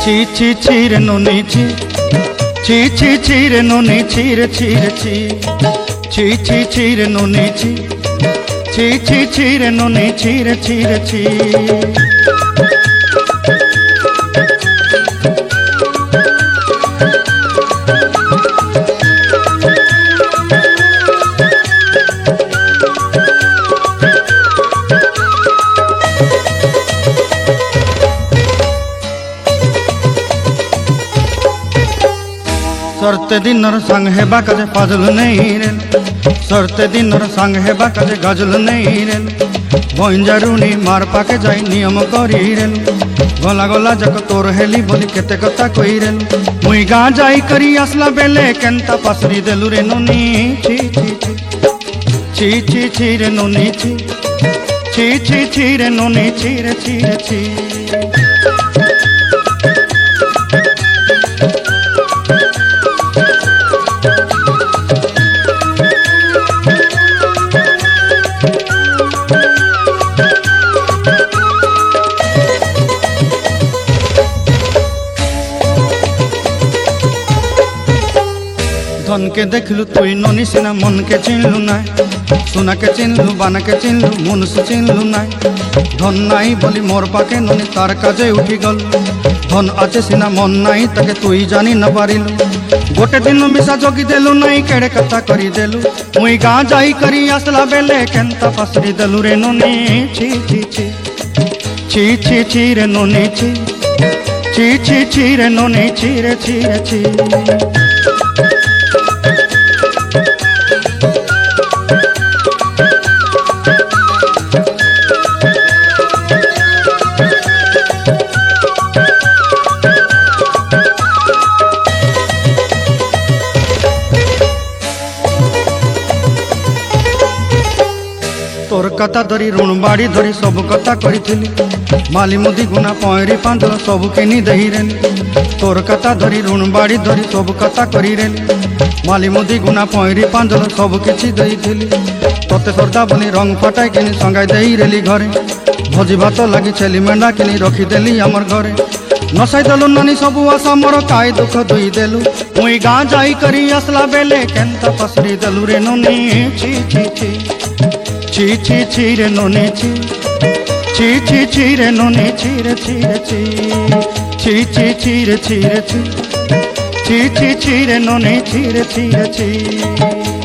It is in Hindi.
ছি ছি ছি রে নুনি ছি ছি ছি ছি রে নুনি ছি রে ছি রে ছি ছি ছি ছি রে নুনি ছি ছি ছি ছি রে নুনি ছি রে ছি রে ছি सरते दिनर संग हेबा काजे फाजल नहीं रे सरते दिनर संग हेबा काजे गजल नहीं रे बंजारुनी मार पाके जाई नियम करी रे गला गला जक तोर हेली बोली केते कथा कई रे मुई गा जाई करी असला बेले केंता पासरी देलु रे नुनी छी छी छी छी छी रे नुनी छी छी छी छी रे नुनी छी रे छी रे छी धन के देखलु तुई ननी सिना मन के चिन्हलु ना सोना के चिन्हलु बाना के चिन्हलु मनुष्य चिन्हलु ना धन नाई बोली मोर पाके ननी तार काजे उठी गल धन आचे सिना मन नाई ताके तुई जानी न पारिलु गोटे दिन मिसा जोगी देलु नाई केड़े कथा करी देलु मुई गा जाई करी आसला बेले केंता पासरी देलु रे ननी छी छी छी छी छी छी रे ननी छी छी छी छी रे ननी छी रे छी रे छी तोर कथा धरी ऋण बाड़ी धरी सब कथा करी माली मुदी गुना पयरी पांदल सब किनी दही रे तोर कथा धरी ऋण बाड़ी धरी सब कथा करी रे माली मुदी गुना पयरी पांदल सब किछि दही तोते सरदा बनी रंग फटाई किनी संगाई दही रेली घरे भोजी भात लगी छेली मेंढा किनी रखी देली हमर घरे नसाई देलु नानी सब आशा मोर काय दुख दुई देलु मुई गा जाई करी असला बेले केंता पसरी देलु रे नुनी छी छी छी छी छी छी रे नुनी छी छी छी छी रे नुनी छी रे छी रे छी छी छी छी रे छी रे छी छी छी छी रे नुनी छी रे छी रे छी।